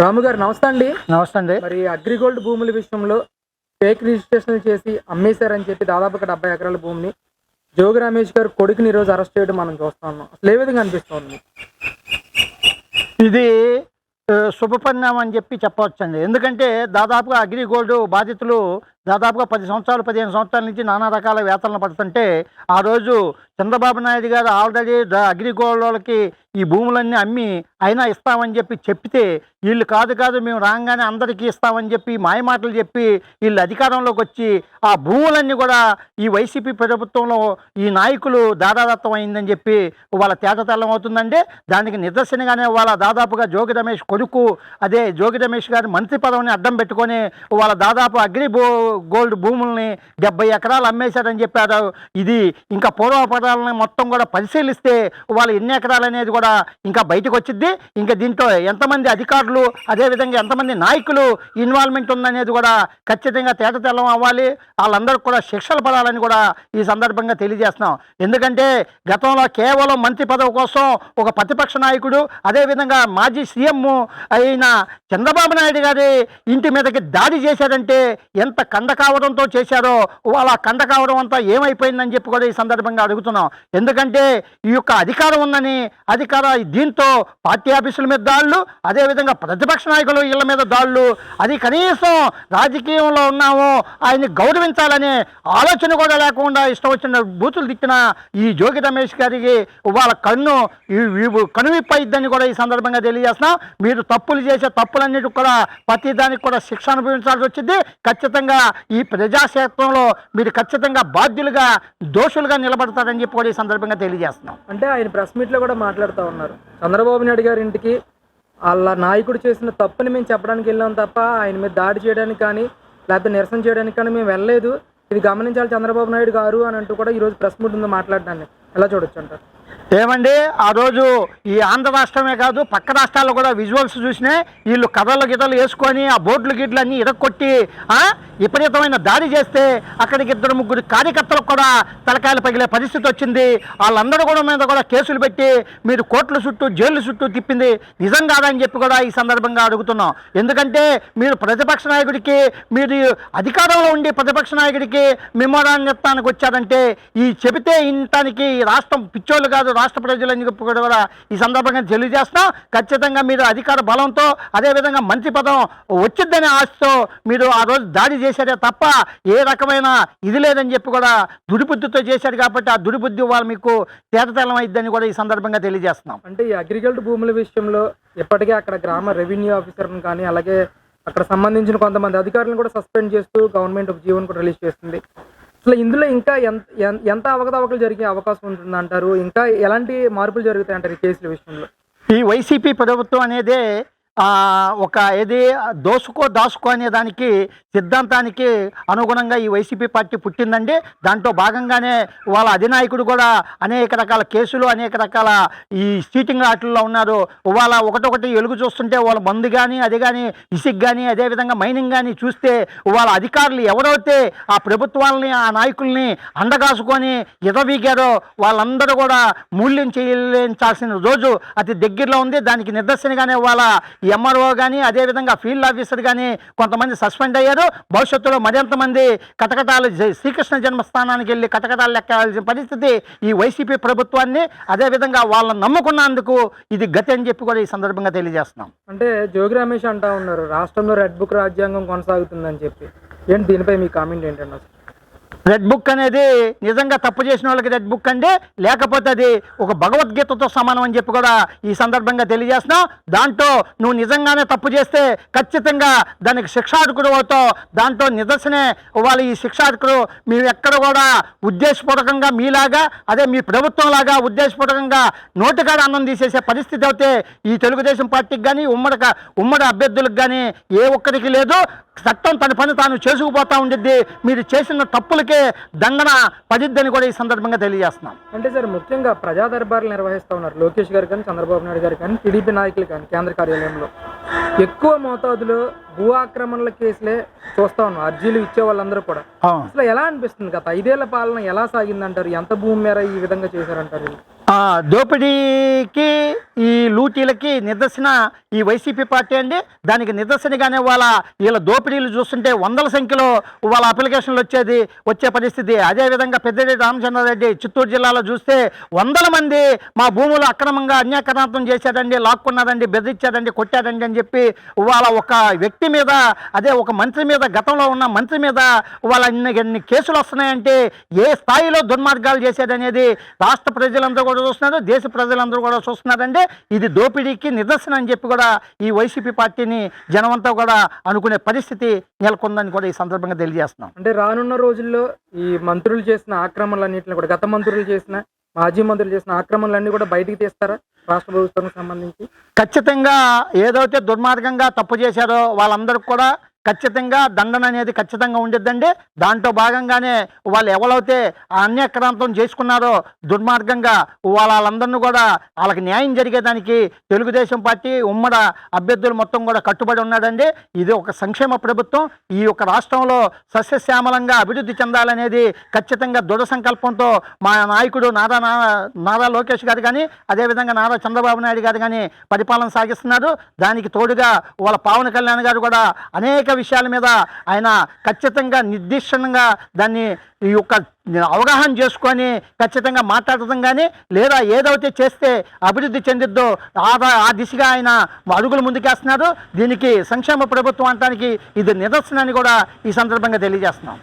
రాము గారు నమస్తే అండి. నమస్తే అండి. మరి అగ్రిగోల్డ్ భూముల విషయంలో ఫేక్ రిజిస్ట్రేషన్లు చేసి అమ్మేశారని చెప్పి దాదాపుగా 70 ఎకరాల భూమిని జోగి రమేష్ గారు కొడుకుని ఈరోజు అరెస్ట్ చేయడం మనం చూస్తా ఉన్నాం. అసలు ఏ విధంగా అనిపిస్తుంది? ఇది శుభ పరిణామం అని చెప్పి చెప్పవచ్చండి. ఎందుకంటే దాదాపుగా అగ్రిగోల్డ్ బాధితులు దాదాపుగా 10 సంవత్సరాలు 15 సంవత్సరాల నుంచి నానా రకాల వేతనలు పడుతుంటే ఆ రోజు చంద్రబాబు నాయుడు గారు ఆల్రెడీ అగ్రిగోల్డ్ వాళ్ళకి ఈ భూములన్నీ అమ్మి అయినా ఇస్తామని చెప్పి చెప్తే వీళ్ళు కాదు మేము రాగానే అందరికీ ఇస్తామని చెప్పి మాయమాటలు చెప్పి వీళ్ళు అధికారంలోకి వచ్చి ఆ భూములన్నీ కూడా ఈ వైసీపీ ప్రభుత్వంలో ఈ నాయకులు దాదాదత్తం అయిందని చెప్పి వాళ్ళ తేటతెల్లం అవుతుందంటే దానికి నిదర్శనగానే వాళ్ళ దాదాపుగా జోగి రమేష్ కొడుకు అదే జోగి రమేష్ గారి మంత్రి పదవిని అడ్డం పెట్టుకొని వాళ్ళ దాదాపు గోల్డ్ భూముల్ని 70 ఎకరాలు అమ్మేశారని చెప్పారు. ఇది ఇంకా పూర్వపరాలని మొత్తం కూడా పరిశీలిస్తే వాళ్ళు ఎన్ని ఎకరాలు అనేది కూడా ఇంకా బయటకు వచ్చింది. ఇంకా దీంట్లో ఎంతమంది అధికారులు అదేవిధంగా ఎంతమంది నాయకులు ఇన్వాల్వ్మెంట్ ఉందనేది కూడా ఖచ్చితంగా తేటతెల్లం అవ్వాలి. వాళ్ళందరికీ కూడా శిక్షలు పడాలని కూడా ఈ సందర్భంగా తెలియజేస్తున్నాం. ఎందుకంటే గతంలో కేవలం మంత్రి పదవి కోసం ఒక ప్రతిపక్ష నాయకుడు అదేవిధంగా మాజీ సీఎం అయిన చంద్రబాబు నాయుడు గారి ఇంటి మీదకి దాడి చేశారంటే ఎంత కండకావడంతో చేశారో వాళ్ళ కండకావడం అంతా ఏమైపోయిందని చెప్పి కూడా ఈ సందర్భంగా అడుగుతున్నాం. ఎందుకంటే ఈ యొక్క అధికారం ఉందని దీంతో పార్టీ ఆఫీసుల మీద దాడులు అదేవిధంగా ప్రతిపక్ష నాయకులు ఇళ్ల మీద దాడులు అది కనీసం రాజకీయంలో ఉన్నాము ఆయన్ని గౌరవించాలనే ఆలోచన కూడా లేకుండా ఇష్టం వచ్చిన బూతులు తిట్టిన ఈ జోగి రమేష్ గారికి వాళ్ళ కనువిప్పయిద్దని కూడా ఈ సందర్భంగా తెలియజేస్తున్నాం. మీరు తప్పులు చేసే తప్పులన్నిటికి కూడా ప్రతి దానికి కూడా శిక్ష అనుభవించాల్సి వచ్చింది. ఖచ్చితంగా ఈ ప్రజాక్షేత్రంలో మీరు ఖచ్చితంగా బాధ్యులుగా దోషులుగా నిలబడతారని చెప్పి కూడా ఈ సందర్భంగా తెలియజేస్తున్నాం. అంటే ఆయన ప్రెస్ మీట్లో కూడా మాట్లాడుతూ ఉన్నారు, చంద్రబాబు నాయుడు గారి ఇంటికి వాళ్ళ నాయకుడు చేసిన తప్పుని మేము చెప్పడానికి వెళ్ళాం తప్ప ఆయన మీద దాడి చేయడానికి కానీ లేకపోతే నిరసన చేయడానికి కానీ మేము వెళ్ళలేదు, ఇది గమనించాలి చంద్రబాబు నాయుడు గారు అని అంటూ కూడా ఈరోజు ప్రెస్ మీట్ ఉందో మాట్లాడడాన్ని ఎలా చూడొచ్చు అంటారు? ఏమండి ఆ రోజు ఈ ఆంధ్ర రాష్ట్రమే కాదు పక్క రాష్ట్రాల్లో కూడా విజువల్స్ చూసినా వీళ్ళు కథలు గిటలు వేసుకొని ఆ బోర్డులు గిట్లు అన్నీ ఇరక్కొట్టి విపరీతమైన దాడి చేస్తే అక్కడికి 2-3 కార్యకర్తలకు కూడా తలకాయలు పగిలే పరిస్థితి వచ్చింది. వాళ్ళందరూ కూడా మీద కూడా కేసులు పెట్టి మీరు కోర్టుల చుట్టూ జైలు చుట్టూ తిప్పింది నిజం కాదని చెప్పి కూడా ఈ సందర్భంగా అడుగుతున్నాం. ఎందుకంటే మీరు ప్రతిపక్ష నాయకుడికి మీరు అధికారంలో ఉండి ప్రతిపక్ష నాయకుడికి మెమోరాండానికి వచ్చారంటే ఈ చెబితే ఇంటానికి రాష్ట్రం పిచ్చోళ్ళు కాదు రాష్ట్ర ప్రజలని చెప్పి కూడా ఈ సందర్భంగా తెలియజేస్తాం. ఖచ్చితంగా మీరు అధికార బలంతో అదేవిధంగా మంత్రి పదం వచ్చిద్దనే ఆశతో మీరు ఆ రోజు దాడి చేశారే తప్ప ఏ రకమైన ఇది లేదని చెప్పి కూడా దుడిబుద్ధితో చేశారు కాబట్టి ఆ దుడిబుద్ధి వాళ్ళు మీకు తేటతెల్లం అయిద్దని కూడా ఈ సందర్భంగా తెలియజేస్తున్నాం. అంటే ఈ అగ్రికల్చర్ భూముల విషయంలో ఇప్పటికే అక్కడ గ్రామ రెవెన్యూ ఆఫీసర్ని కానీ అలాగే అక్కడ సంబంధించిన కొంతమంది అధికారులను కూడా సస్పెండ్ చేస్తూ గవర్నమెంట్ ఒక జీవోని కూడా రిలీజ్ చేస్తుంది. అసలు ఇందులో ఇంకా ఎంత అవకతవకలు జరిగే అవకాశం ఉంటుందంటారు? ఇంకా ఎలాంటి మార్పులు జరుగుతాయి అంటారు ఈ కేసుల విషయంలో? ఈ వైసీపీ ప్రభుత్వం అనేదే ఒక ఏది దాసుకో అనే దానికి సిద్ధాంతానికి అనుగుణంగా ఈ వైసీపీ పార్టీ పుట్టిందండి. దాంట్లో భాగంగానే వాళ్ళ అధినాయకుడు కూడా అనేక రకాల కేసులు అనేక రకాల ఈ చీటింగ్ ఆటల్లో ఉన్నారు. వాళ్ళ ఒకటొకటి వెలుగు చూస్తుంటే వాళ్ళ మందు కానీ అది కానీ ఇసుక్ కానీ అదేవిధంగా మైనింగ్ కానీ చూస్తే వాళ్ళ అధికారులు ఎవరైతే ఆ ప్రభుత్వాలని ఆ నాయకుల్ని అండగాసుకొని ఎదవీగారో వాళ్ళందరూ కూడా మూల్యం చెల్లించాల్సిన రోజు అతి దగ్గరలో ఉంది. దానికి నిదర్శనగానే వాళ్ళ ఎంఆర్ఓ కానీ అదేవిధంగా ఫీల్డ్ ఆఫీసర్ కానీ కొంతమంది సస్పెండ్ అయ్యారు. భవిష్యత్తులో మరింతమంది కటకటాలు శ్రీకృష్ణ జన్మస్థానానికి వెళ్ళి కటకటాలు లెక్కాల్సిన పరిస్థితి ఈ వైసీపీ ప్రభుత్వాన్ని అదేవిధంగా వాళ్ళని నమ్ముకున్నందుకు ఇది గతి అని చెప్పి కూడా ఈ సందర్భంగా తెలియజేస్తున్నాం. అంటే జోగి రమేష్ అంటా ఉన్నారు రాష్ట్రంలో రెడ్ బుక్ రాజ్యాంగం కొనసాగుతుందని చెప్పి, ఏంటి దీనిపై మీ కామెంట్ ఏంటండి? రెడ్ బుక్ అనేది నిజంగా తప్పు చేసిన వాళ్ళకి రెడ్ బుక్ అంటే లేకపోతే అది ఒక భగవద్గీతతో సమానం అని చెప్పి కూడా ఈ సందర్భంగా తెలియజేస్తున్నాం. దాంట్లో నువ్వు నిజంగానే తప్పు చేస్తే ఖచ్చితంగా దానికి శిక్షార్హుడు అవుతావు. దాంట్లో నిదర్శనే వాళ్ళు ఈ శిక్షార్హుడు మేము ఎక్కడ కూడా ఉద్దేశపూర్వకంగా మీలాగా అదే మీ ప్రభుత్వం లాగా ఉద్దేశపూర్వకంగా నోటికాడ అన్నం తీసేసే పరిస్థితి అయితే ఈ తెలుగుదేశం పార్టీకి కానీ ఉమ్మడి అభ్యర్థులకు కానీ ఏ ఒక్కరికి లేదు. చట్టం తన పని తాను చేసుకుపోతూ ఉండిద్ది. మీరు చేసిన తప్పులకే దండన పడిద్దని కూడా ఈ సందర్భంగా తెలియజేస్తున్నాం. అంటే సార్ ముఖ్యంగా ప్రజా దర్బార్లు నిర్వహిస్తూ ఉన్నారు లోకేష్ గారు కానీ చంద్రబాబు నాయుడు గారు కానీ టీడీపీ నాయకులు కానీ కేంద్ర కార్యాలయంలో ఎక్కువ మోతాదులో భూ ఆక్రమణల కేసులే చూస్తా ఉన్నాం. అర్జీలు ఇచ్చే వాళ్ళందరూ కూడా అసలు ఎలా అనిపిస్తుంది? గత 5 ఏళ్ల పాలన ఎలా సాగిందంటారు? ఎంత భూమి మేర ఈ విధంగా చేశారంటారు? దోపిడీకి ఈ లూటీలకి నిదర్శన ఈ వైసీపీ పార్టీ అండి. దానికి నిదర్శనగానే వీళ్ళ దోపిడీలు చూస్తుంటే వందల సంఖ్యలో వాళ్ళ అప్లికేషన్లు వచ్చే పరిస్థితి. అదేవిధంగా పెద్దిరెడ్డి రామచంద్రారెడ్డి చిత్తూరు జిల్లాలో చూస్తే వందల మంది మా భూములు అక్రమంగా అన్యాక్రాంతం చేశాడండి, లాక్కున్నాడండి, బెదిరించాడండి, కొట్టాడండి అని చెప్పి వాళ్ళ ఒక వ్యక్తి మీద, అదే ఒక మంత్రి మీద, గతంలో ఉన్న మంత్రి మీద వాళ్ళ ఎన్ని కేసులు వస్తున్నాయంటే ఏ స్థాయిలో దుర్మార్గాలు చేశాడనేది రాష్ట్ర ప్రజలందరూ కూడా చూస్తున్నారు, దేశ ప్రజలందరూ కూడా చూస్తున్నారండి. ఇది దోపిడీకి నిదర్శనం అని చెప్పి కూడా ఈ వైసీపీ పార్టీని జనమంతా కూడా అనుకునే పరిస్థితి నెలకొందని కూడా ఈ సందర్భంగా తెలియజేస్తున్నాం. అంటే రానున్న రోజుల్లో ఈ మంత్రులు చేసిన ఆక్రమణలన్నింటినీ కూడా, గత మంత్రులు చేసిన, మాజీ మంత్రులు చేసిన ఆక్రమణలన్నీ కూడా బయటికి తీస్తారా రాష్ట్ర ప్రభుత్వానికి సంబంధించి? ఖచ్చితంగా ఏదైతే దుర్మార్గంగా తప్పు చేశారో వాళ్ళందరికీ కూడా ఖచ్చితంగా దండన అనేది ఖచ్చితంగా ఉండిద్దండి. దాంట్లో భాగంగానే వాళ్ళు ఎవరైతే అన్యాక్రాంతం చేసుకున్నారో దుర్మార్గంగా వాళ్ళందరినీ కూడా వాళ్ళకి న్యాయం జరిగేదానికి తెలుగుదేశం పార్టీ ఉమ్మడ అభ్యర్థులు మొత్తం కూడా కట్టుబడి ఉన్నాడండి. ఇది ఒక సంక్షేమ ప్రభుత్వం. ఈ యొక్క రాష్ట్రంలో సస్యశ్యామలంగా అభివృద్ధి చెందాలనేది ఖచ్చితంగా దృఢ సంకల్పంతో మా నాయకుడు నారా లోకేష్ గారు కానీ, అదేవిధంగా నారా చంద్రబాబు నాయుడు గారు కానీ పరిపాలన సాగిస్తున్నారు. దానికి తోడుగా వాళ్ళ పవన్ కళ్యాణ్ గారు కూడా అనేక విషయాల మీద ఆయన ఖచ్చితంగా నిర్దిష్టంగా దాన్ని ఈ యొక్క అవగాహన చేసుకొని ఖచ్చితంగా మాట్లాడటం కానీ, లేదా ఏదైతే చేస్తే అభివృద్ధి చెందిద్దో ఆ దిశగా ఆయన అడుగులు ముందుకేస్తున్నారు. దీనికి సంక్షేమ ప్రభుత్వం అనడానికి ఇది నిదర్శనాన్ని కూడా ఈ సందర్భంగా తెలియజేస్తున్నాం.